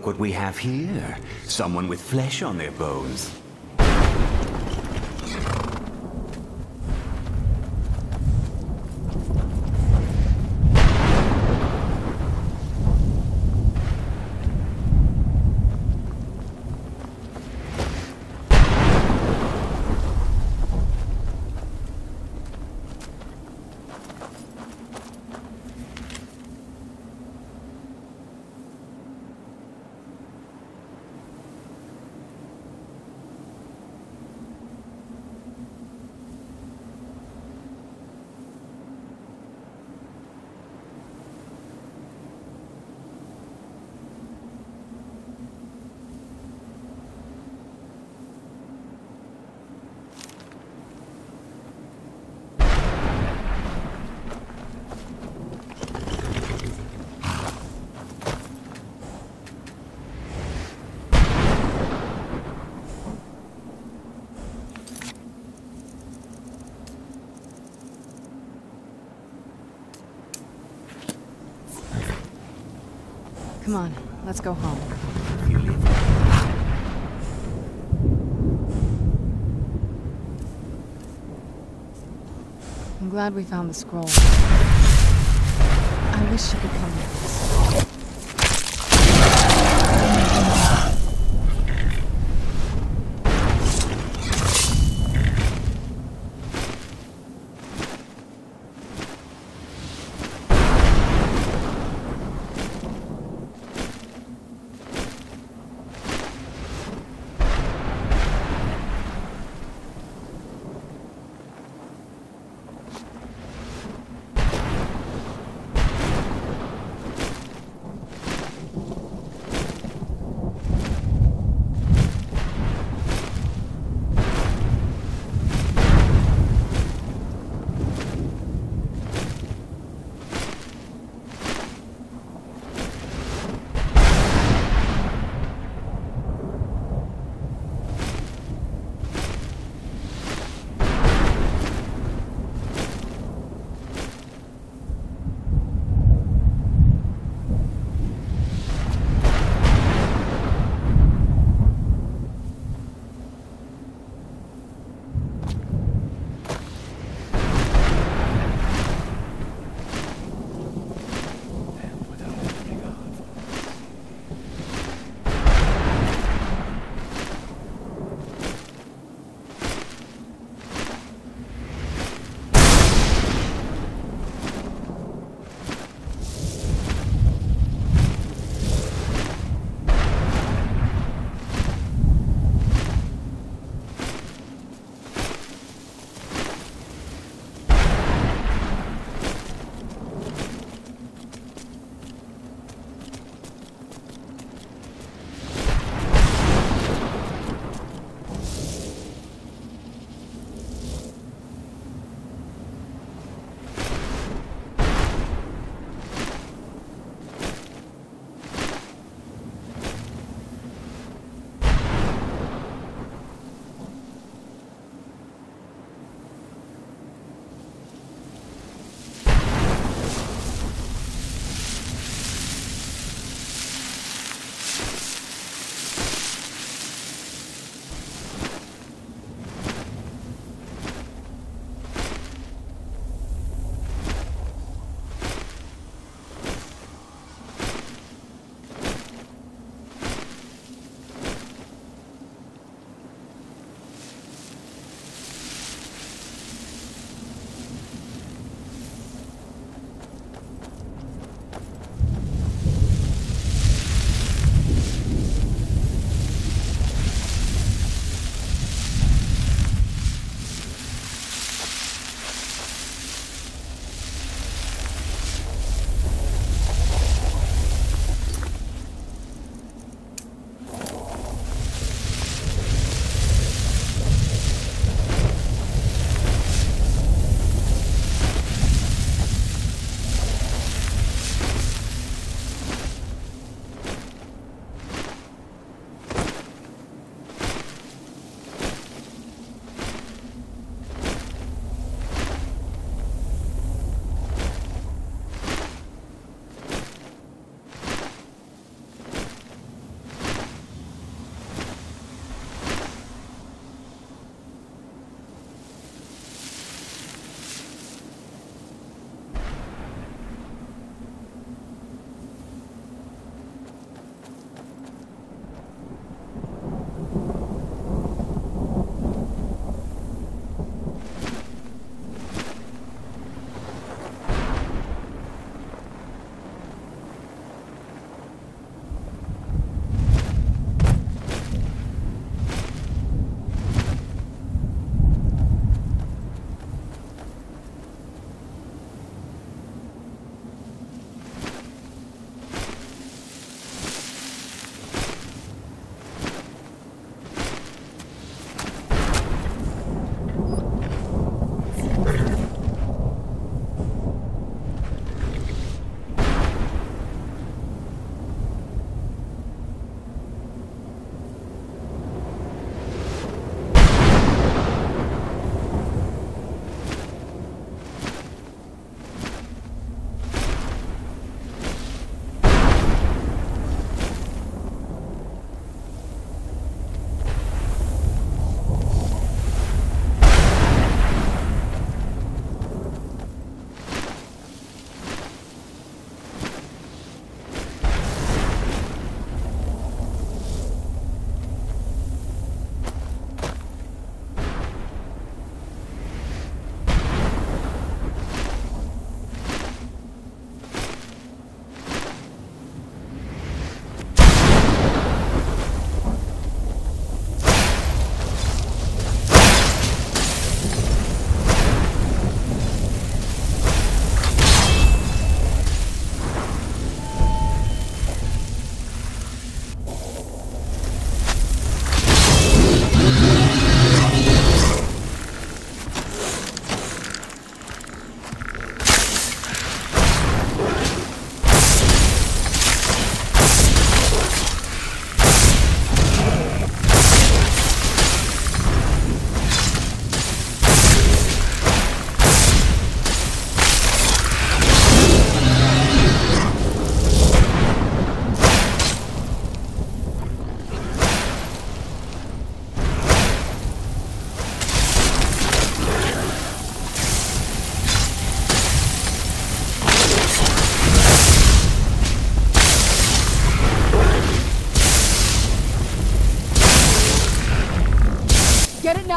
Look what we have here. Someone with flesh on their bones. Come on, let's go home. I'm glad we found the scroll. I wish you could come with us.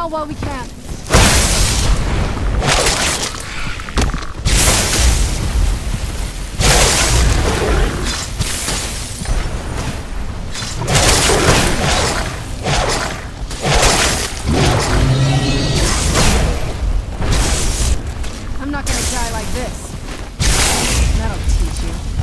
now while we can. I'm not gonna die like this. That'll teach you.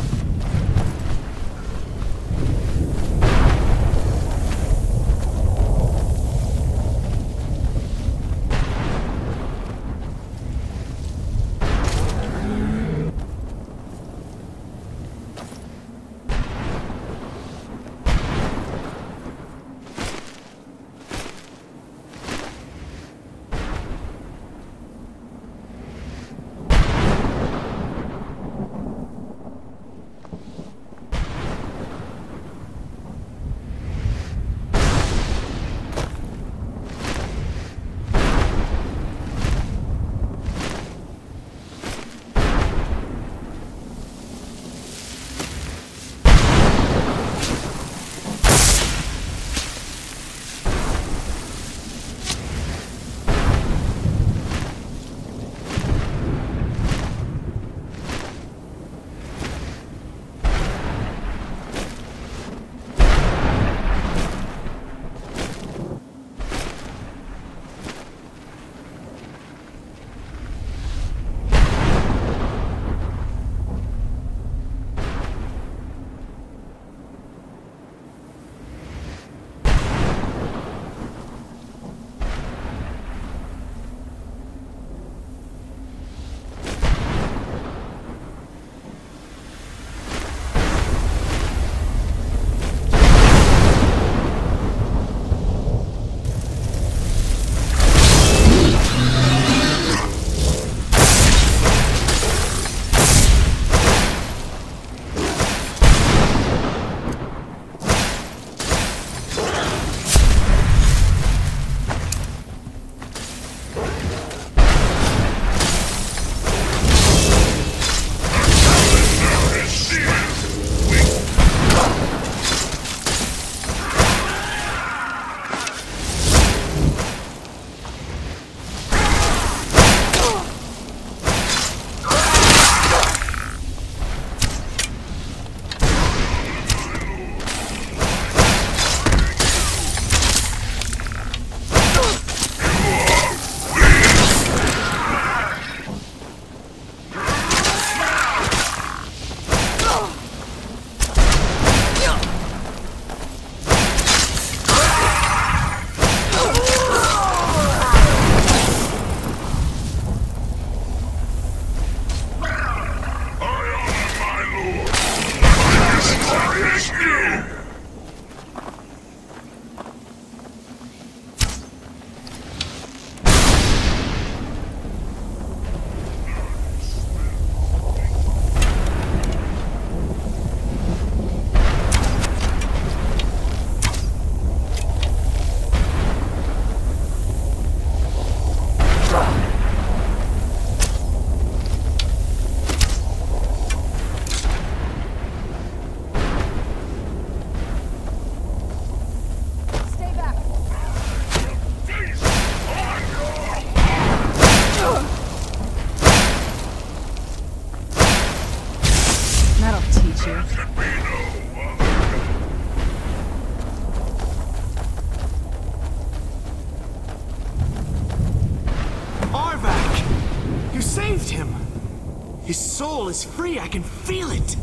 His soul is free, I can feel it!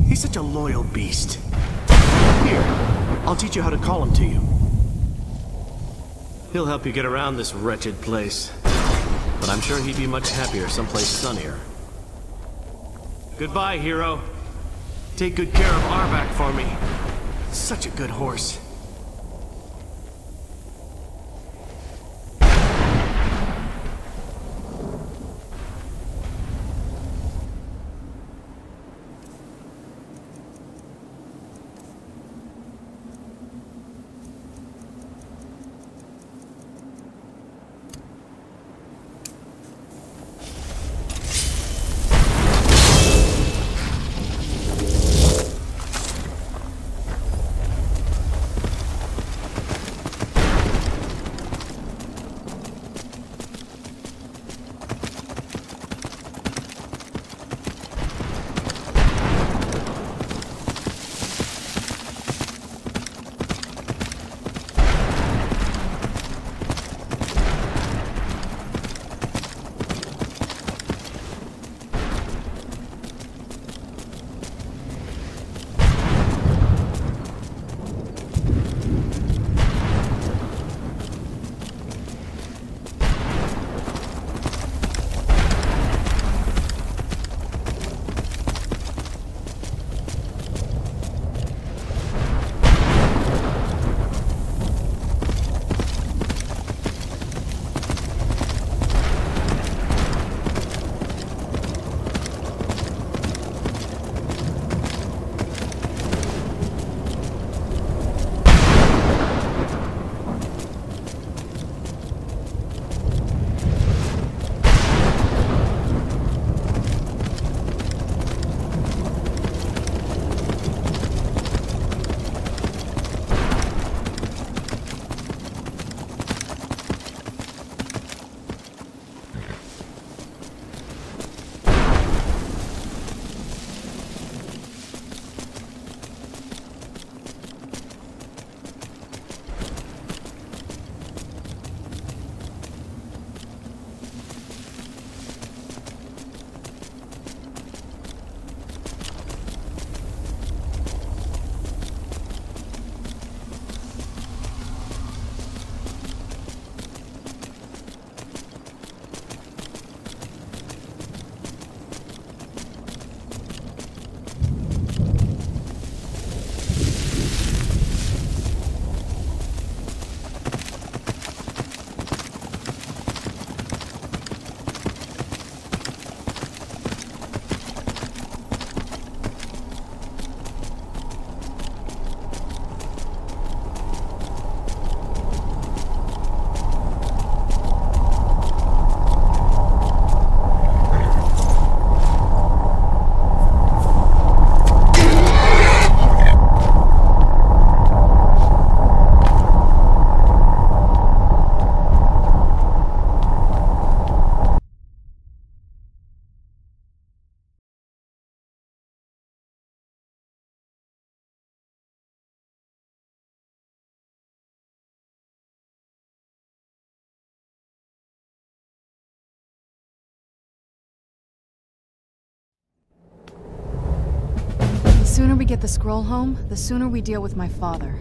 He's such a loyal beast. Here, I'll teach you how to call him to you. He'll help you get around this wretched place. But I'm sure he'd be much happier someplace sunnier. Goodbye, hero. Take good care of Arvak for me. Such a good horse. sooner we get the scroll home, the sooner we deal with my father.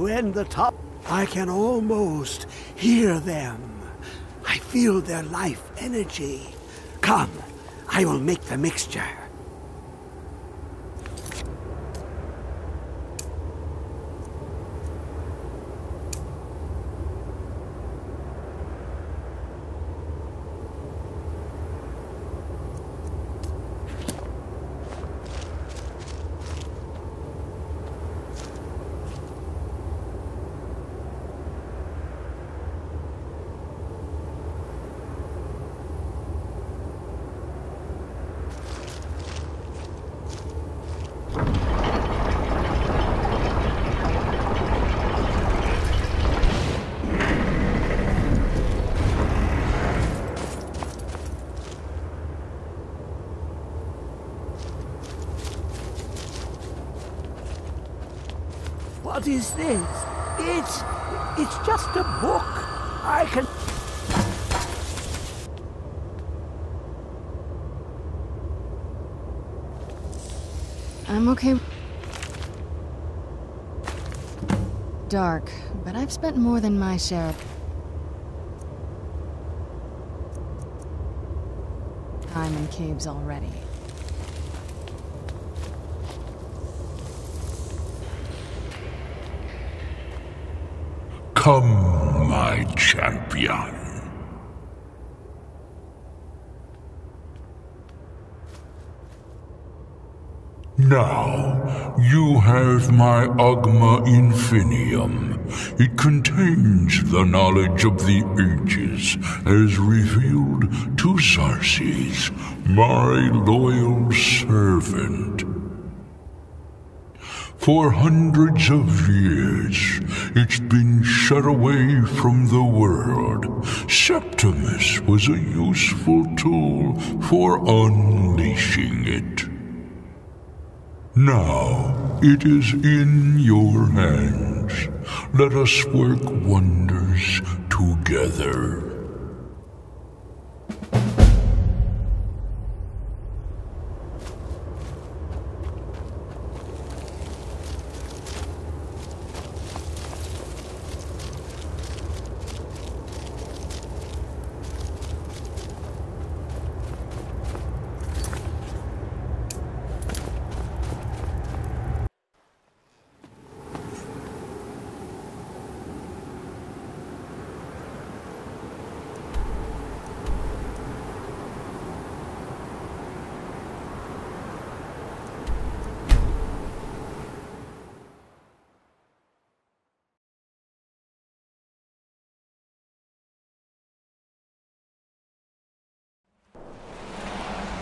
When the top, I can almost hear them. I feel their life energy. Come, I will make the mixture. What is this? It's just a book. I can... I'm okay. Dark, but I've spent more than my share of time in caves already. Come, my champion. Now, you have my Agma Infinium. It contains the knowledge of the ages, as revealed to Xarxes, my loyal servant. For hundreds of years, it's been shut away from the world. Septimus was a useful tool for unleashing it. Now, it is in your hands. Let us work wonders together.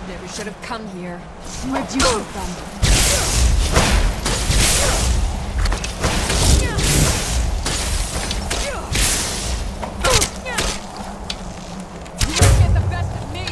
Never should have come here. Where'd you come from? You won't get the best of me!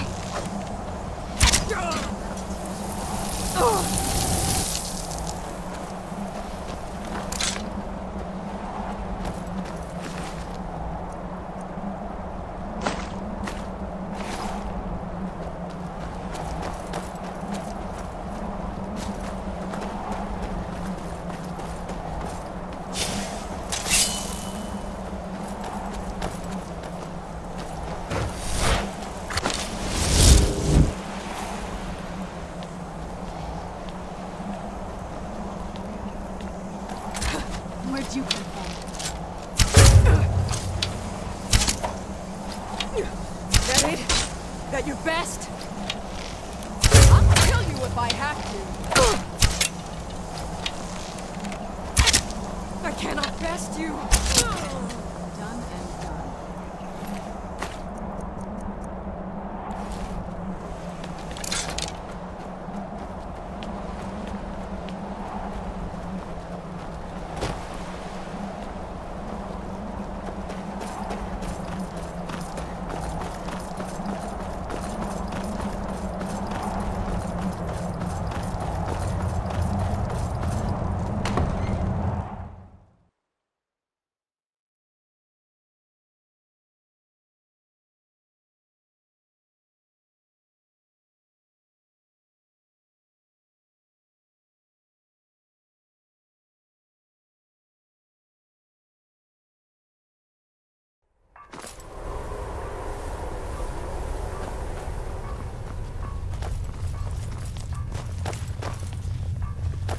Where'd you come from? That it? That your best? I'll kill you if I have to. I cannot best you. Done and done.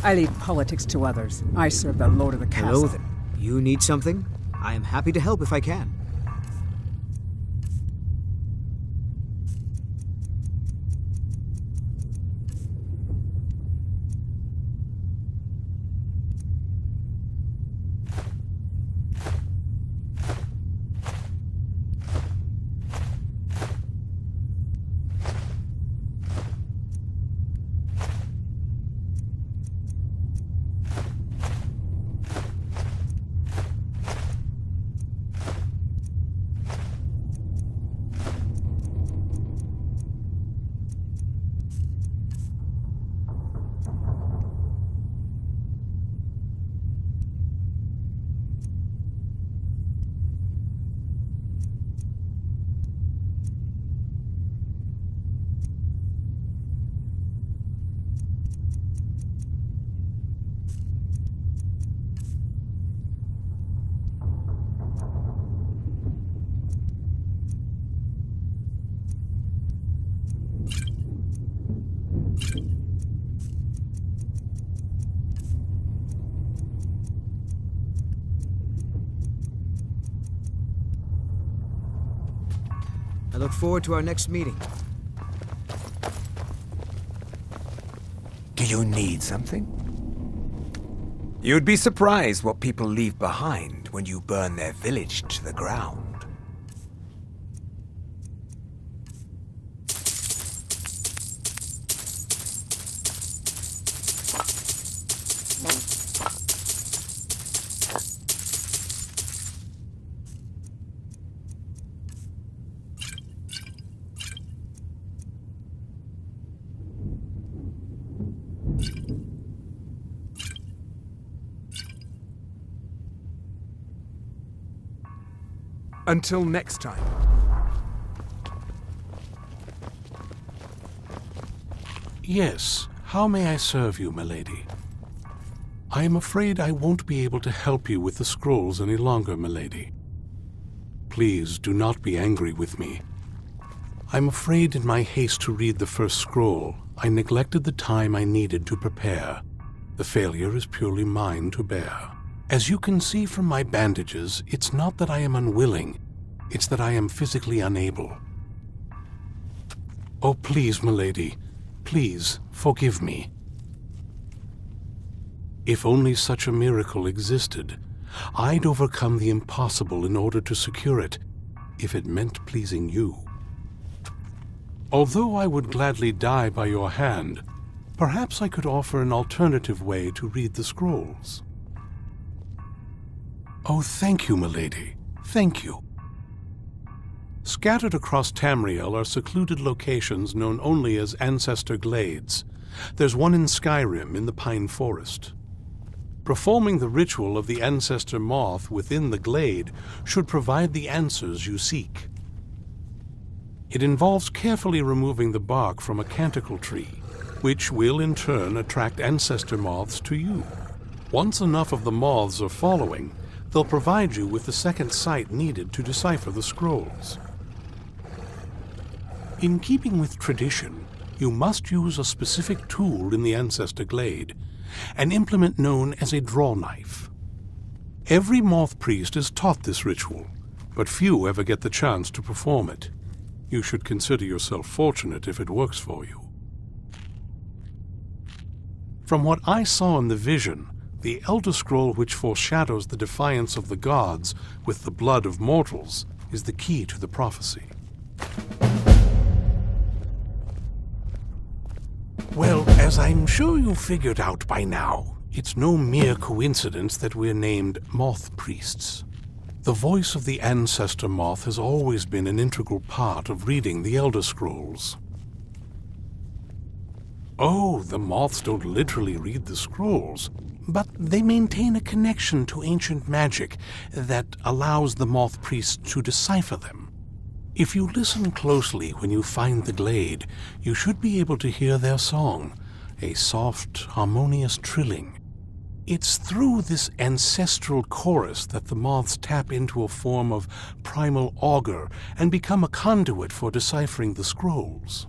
I leave politics to others. I serve the Lord of the Castle. Hello there. You need something? I am happy to help if I can. I look forward to our next meeting. Do you need something? You'd be surprised what people leave behind when you burn their village to the ground. Until next time. Yes, how may I serve you, milady? I am afraid I won't be able to help you with the scrolls any longer, milady. Please do not be angry with me. I'm afraid in my haste to read the first scroll, I neglected the time I needed to prepare. The failure is purely mine to bear. As you can see from my bandages, it's not that I am unwilling, it's that I am physically unable. Oh, please, milady, please forgive me. If only such a miracle existed, I'd overcome the impossible in order to secure it, if it meant pleasing you. Although I would gladly die by your hand, perhaps I could offer an alternative way to read the scrolls. Oh, thank you, milady. Thank you. Scattered across Tamriel are secluded locations known only as Ancestor Glades. There's one in Skyrim in the Pine Forest. Performing the ritual of the Ancestor Moth within the glade should provide the answers you seek. It involves carefully removing the bark from a canticle tree, which will in turn attract Ancestor Moths to you. Once enough of the moths are following, they'll provide you with the second sight needed to decipher the scrolls. In keeping with tradition, you must use a specific tool in the Ancestor Glade, an implement known as a draw knife. Every moth priest is taught this ritual, but few ever get the chance to perform it. You should consider yourself fortunate if it works for you. From what I saw in the vision, the Elder Scroll which foreshadows the defiance of the gods with the blood of mortals is the key to the prophecy. Well, as I'm sure you figured out by now, it's no mere coincidence that we're named Moth Priests. The voice of the Ancestor Moth has always been an integral part of reading the Elder Scrolls. Oh, the moths don't literally read the scrolls, but they maintain a connection to ancient magic that allows the moth priests to decipher them. If you listen closely when you find the glade, you should be able to hear their song, a soft, harmonious trilling. It's through this ancestral chorus that the moths tap into a form of primal augur and become a conduit for deciphering the scrolls.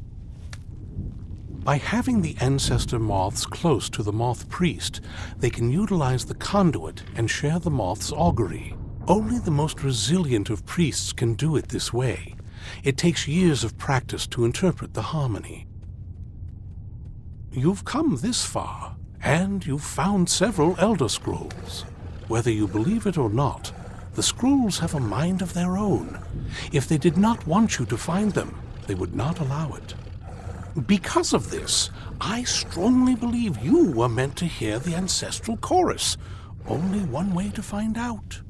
By having the Ancestor Moths close to the Moth Priest, they can utilize the conduit and share the moth's augury. Only the most resilient of priests can do it this way. It takes years of practice to interpret the harmony. You've come this far, and you've found several Elder Scrolls. Whether you believe it or not, the scrolls have a mind of their own. If they did not want you to find them, they would not allow it. Because of this, I strongly believe you were meant to hear the ancestral chorus. Only one way to find out.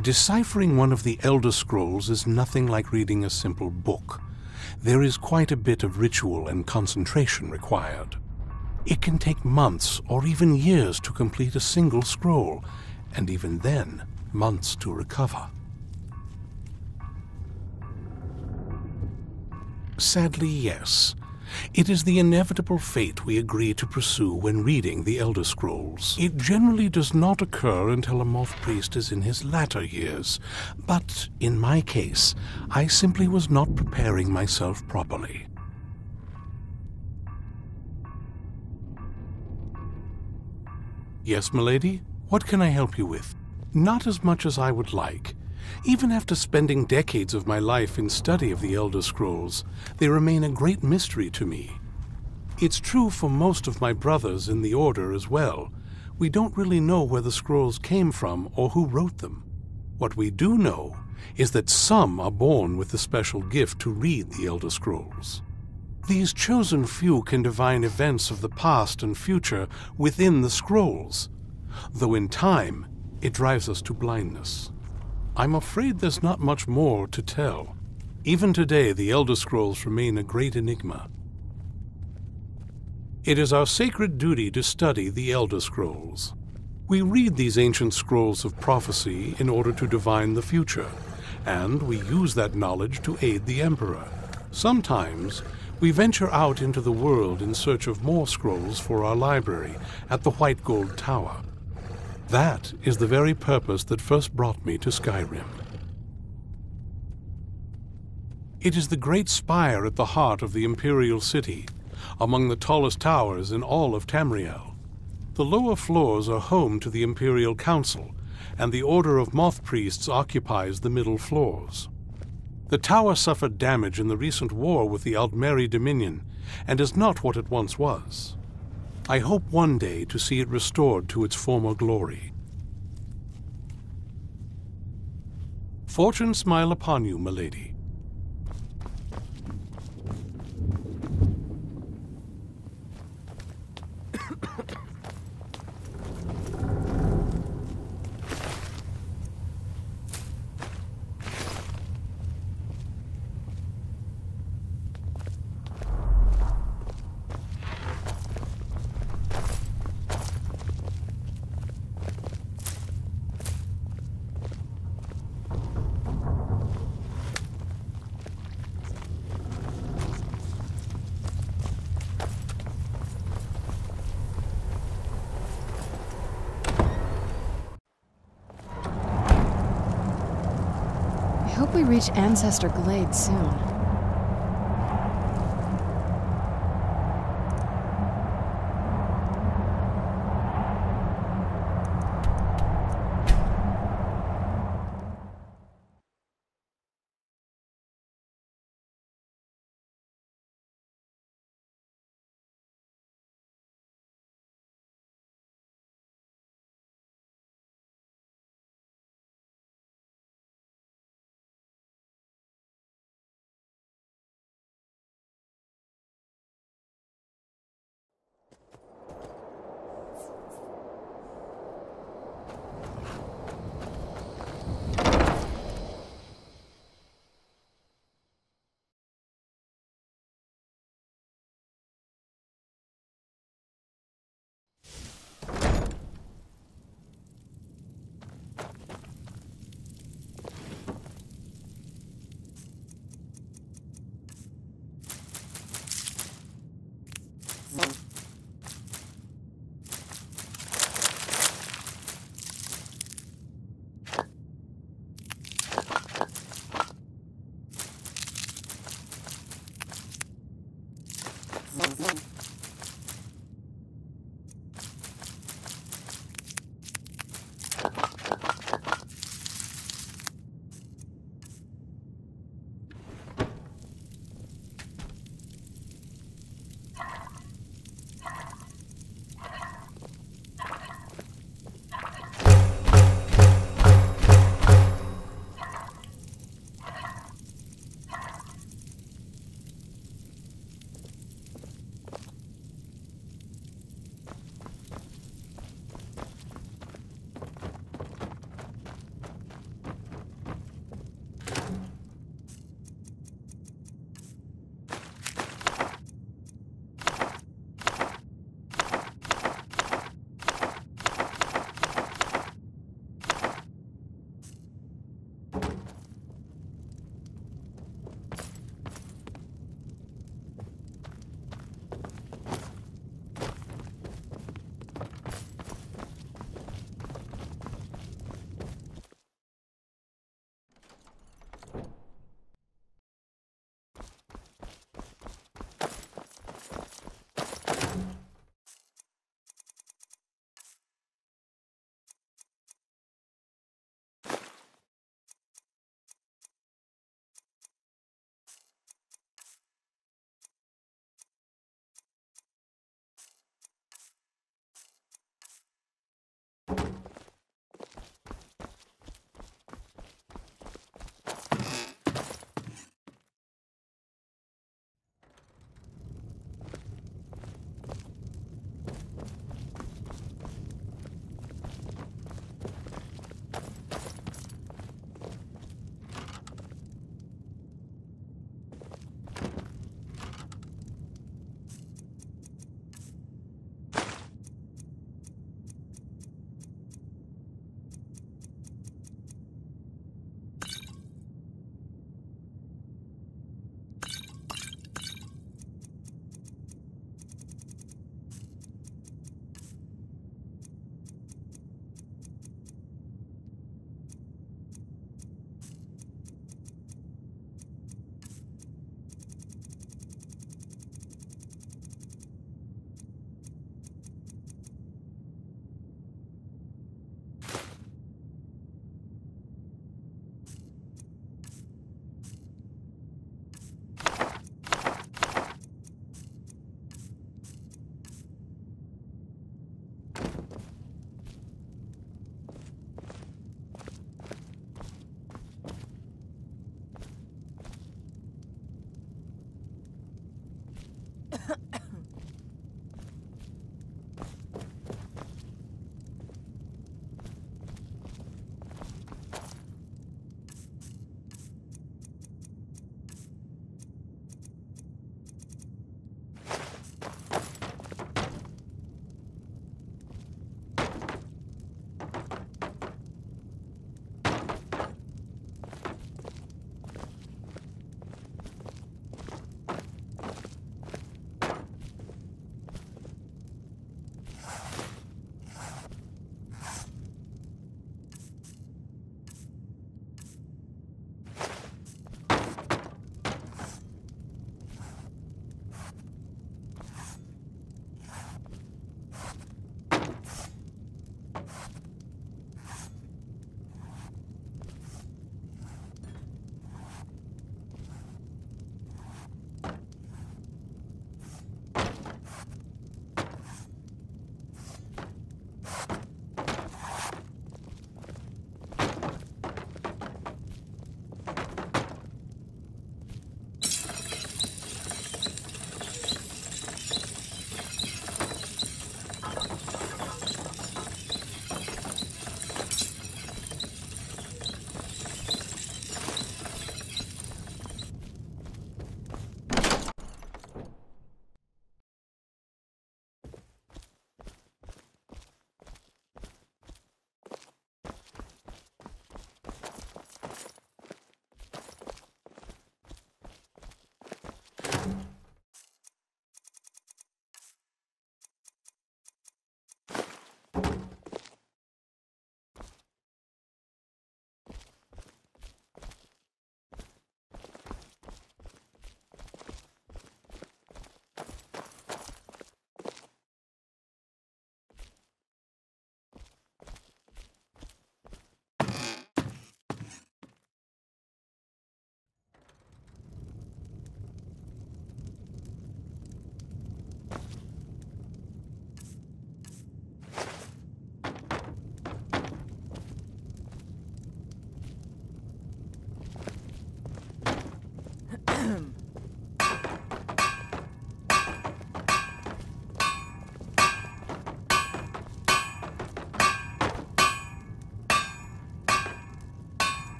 Deciphering one of the Elder Scrolls is nothing like reading a simple book. There is quite a bit of ritual and concentration required. It can take months or even years to complete a single scroll, and even then, months to recover. Sadly, yes. It is the inevitable fate we agree to pursue when reading the Elder Scrolls. It generally does not occur until a moth priest is in his latter years, but in my case, I simply was not preparing myself properly. Yes, milady? What can I help you with? Not as much as I would like. Even after spending decades of my life in study of the Elder Scrolls, they remain a great mystery to me. It's true for most of my brothers in the Order as well. We don't really know where the scrolls came from or who wrote them. What we do know is that some are born with the special gift to read the Elder Scrolls. These chosen few can divine events of the past and future within the scrolls, though in time it drives us to blindness. I'm afraid there's not much more to tell. Even today, the Elder Scrolls remain a great enigma. It is our sacred duty to study the Elder Scrolls. We read these ancient scrolls of prophecy in order to divine the future, and we use that knowledge to aid the Emperor. Sometimes, we venture out into the world in search of more scrolls for our library at the White Gold Tower. That is the very purpose that first brought me to Skyrim. It is the great spire at the heart of the Imperial City, among the tallest towers in all of Tamriel. The lower floors are home to the Imperial Council, and the Order of Moth Priests occupies the middle floors. The tower suffered damage in the recent war with the Aldmeri Dominion, and is not what it once was. I hope one day to see it restored to its former glory. Fortune smile upon you, milady. I hope we reach Ancestor Glade soon.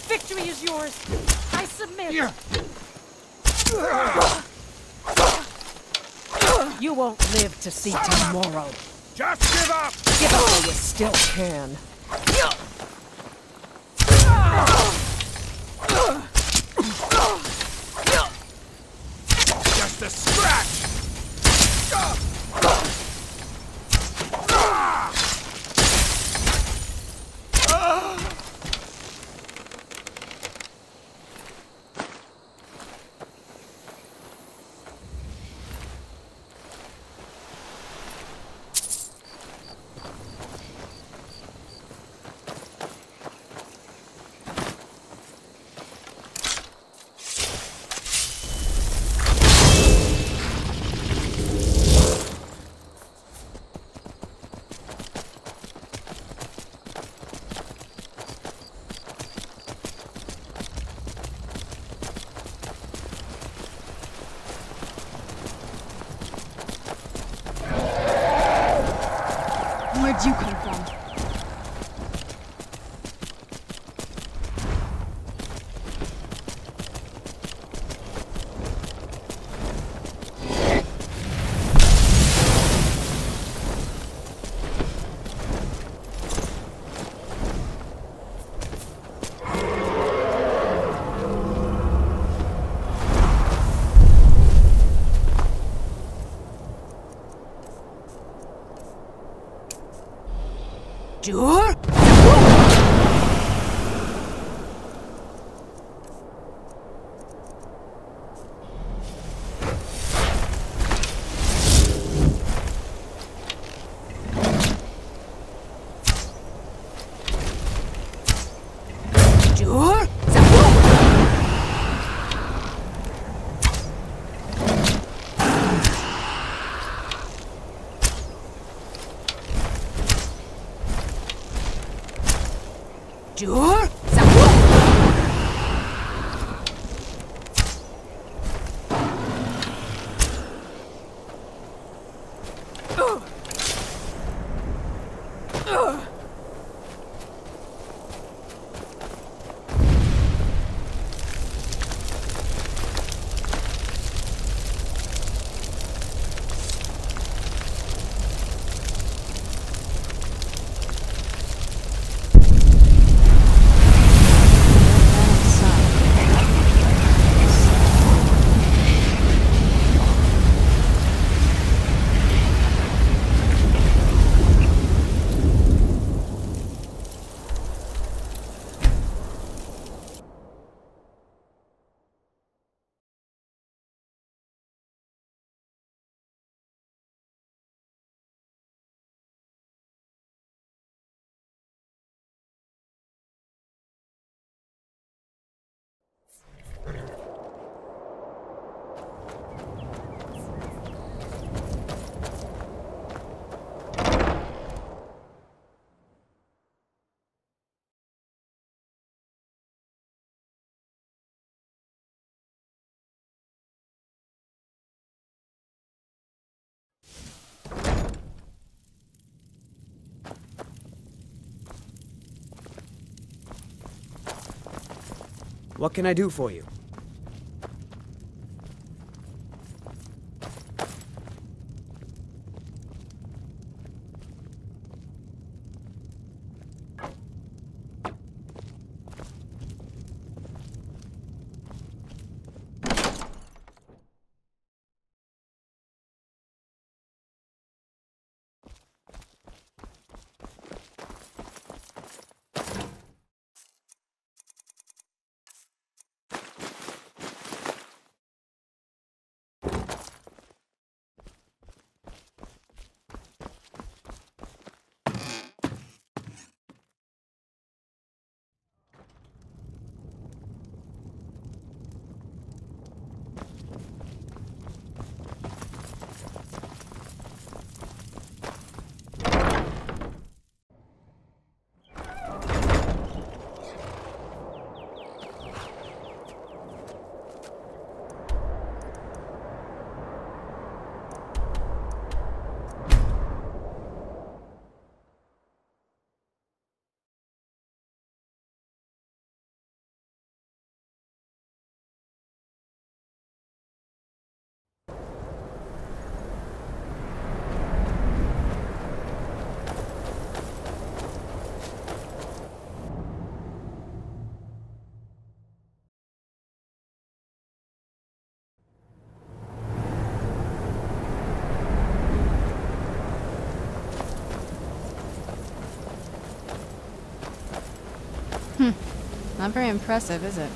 Victory is yours. I submit. You won't live to see tomorrow. Just give up! Give up while you still can. Just a scratch! Where'd you come from? Sure? Sure? Sure? What can I do for you? Not very impressive, is it?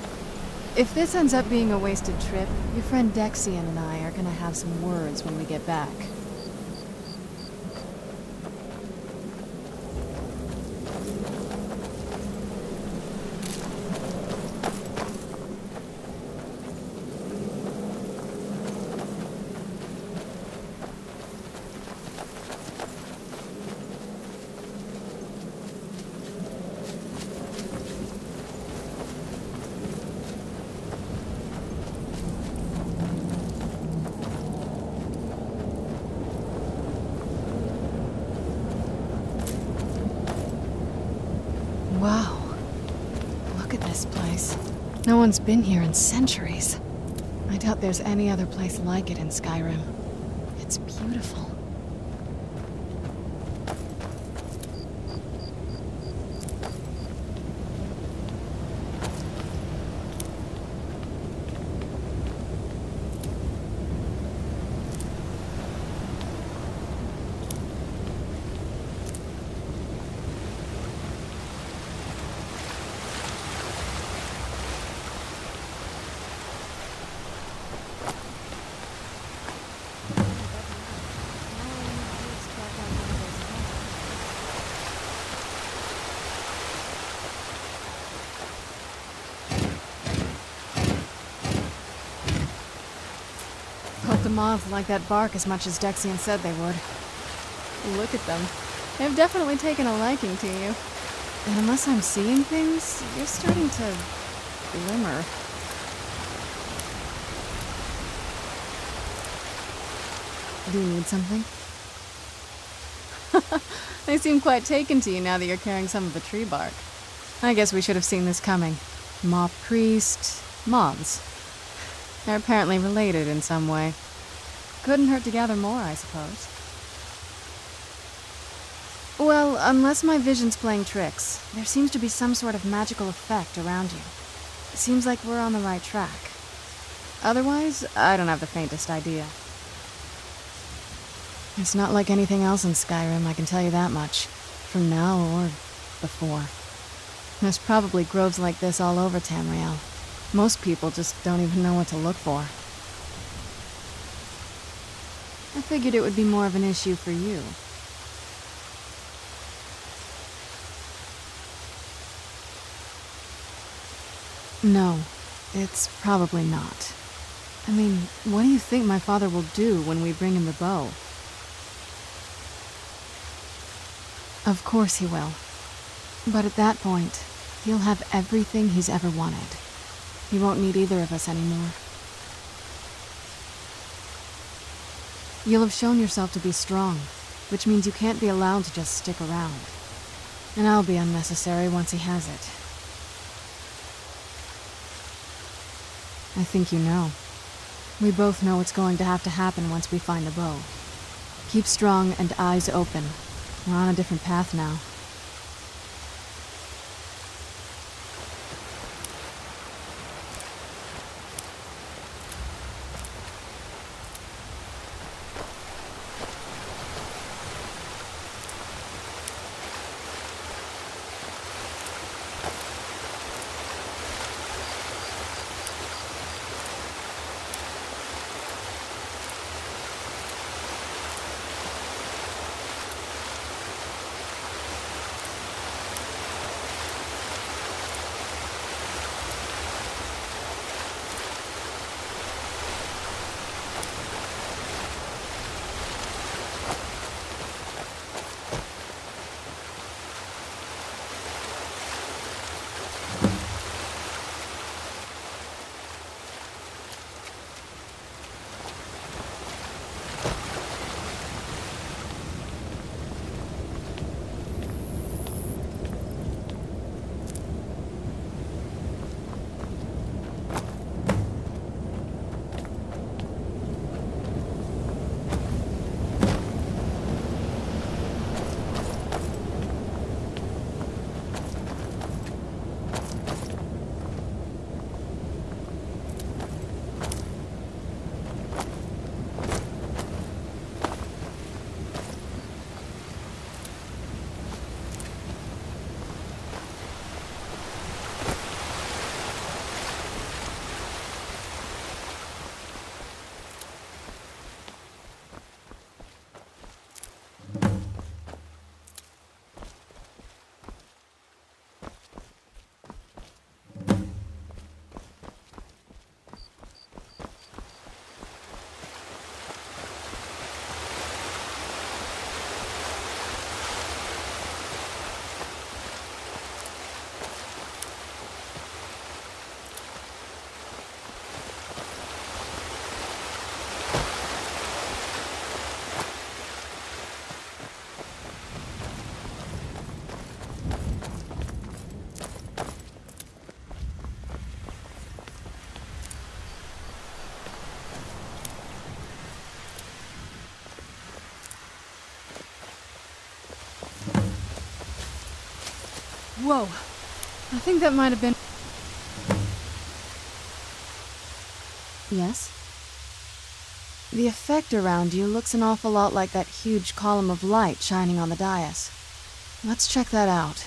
If this ends up being a wasted trip, your friend Dexian and I are gonna have some words when we get back. Wow. Look at this place. No one's been here in centuries. I doubt there's any other place like it in Skyrim. It's beautiful. Hope the moths like that bark as much as Dexian said they would. Look at them. They've definitely taken a liking to you. And unless I'm seeing things, you're starting to glimmer. Do you need something? They seem quite taken to you now that you're carrying some of the tree bark. I guess we should have seen this coming. Moth priest, moths. They're apparently related in some way. Couldn't hurt to gather more, I suppose. Well, unless my vision's playing tricks, there seems to be some sort of magical effect around you. It seems like we're on the right track. Otherwise, I don't have the faintest idea. It's not like anything else in Skyrim, I can tell you that much. From now or before. There's probably groves like this all over Tamriel. Most people just don't even know what to look for. I figured it would be more of an issue for you. No, it's probably not. I mean, what do you think my father will do when we bring him the bow? Of course he will. But at that point, he'll have everything he's ever wanted. He won't need either of us anymore. You'll have shown yourself to be strong, which means you can't be allowed to just stick around. And I'll be unnecessary once he has it. I think you know. We both know what's going to have to happen once we find the bow. Keep strong and eyes open. We're on a different path now. Whoa. I think that might have been... Yes? The effect around you looks an awful lot like that huge column of light shining on the dais. Let's check that out.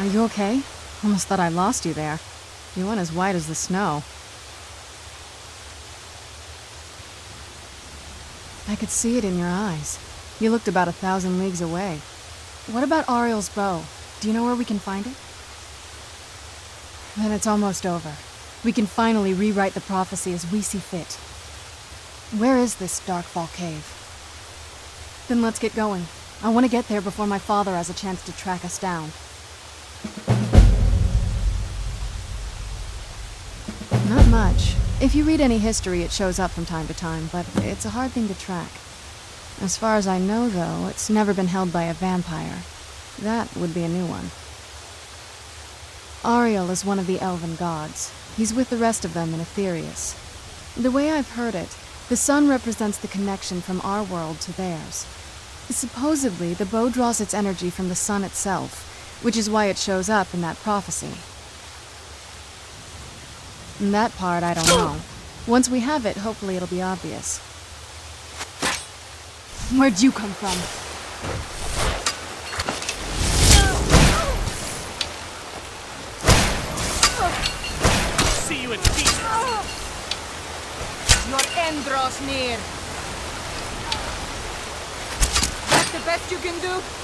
Are you okay? Almost thought I lost you there. You went as white as the snow. I could see it in your eyes. You looked about 1,000 leagues away. What about Ariel's bow? Do you know where we can find it? Then it's almost over. We can finally rewrite the prophecy as we see fit. Where is this Darkfall cave? Then let's get going. I want to get there before my father has a chance to track us down. Not much. If you read any history, it shows up from time to time, but it's a hard thing to track. As far as I know, though, it's never been held by a vampire. That would be a new one. Ariel is one of the elven gods. He's with the rest of them in Aetherius. The way I've heard it, the sun represents the connection from our world to theirs. Supposedly, the bow draws its energy from the sun itself, which is why it shows up in that prophecy. And that part, I don't know. Once we have it, hopefully it'll be obvious. Where'd you come from? See you in pieces. Your end draws near. That's the best you can do?